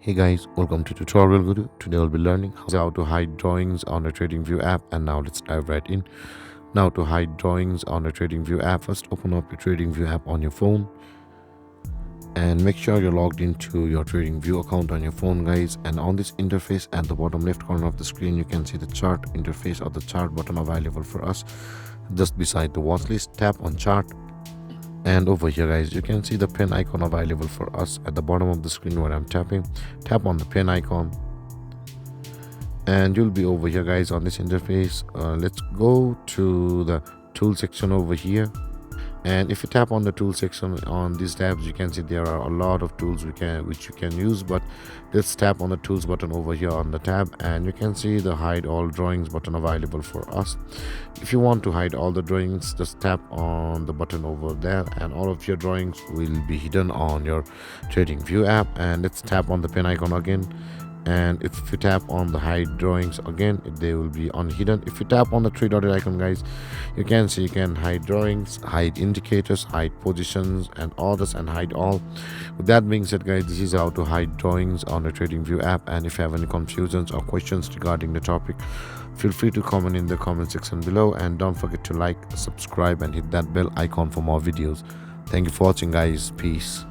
Hey guys, welcome to Tutorial Guru. Today I'll be learning how to hide drawings on a TradingView app, and now let's dive right in. Now to hide drawings on a TradingView app, first open up your TradingView app on your phone and make sure you're logged into your TradingView account on your phone, guys. And on this interface at the bottom left corner of the screen, you can see the chart interface or the chart button available for us just beside the watch list. Tap on chart, and over here, guys, you can see the pen icon available for us at the bottom of the screen where I'm tapping. Tap on the pen icon and you'll be over here, guys, on this interface. Let's go to the tool section over here, and if you tap on the tool section on these tabs, you can see there are a lot of tools which you can use. But let's tap on the tools button over here on the tab, and you can see the hide all drawings button available for us. If you want to hide all the drawings, just tap on the button over there and all of your drawings will be hidden on your TradingView app. And let's tap on the pen icon again, and if you tap on the hide drawings again, they will be unhidden. If you tap on the three dotted icon, guys, you can see you can hide drawings, hide indicators, hide positions and orders, and hide all. With that being said, guys, this is how to hide drawings on the TradingView app. And if you have any confusions or questions regarding the topic, feel free to comment in the comment section below, and don't forget to like, subscribe and hit that bell icon for more videos. Thank you for watching, guys. Peace.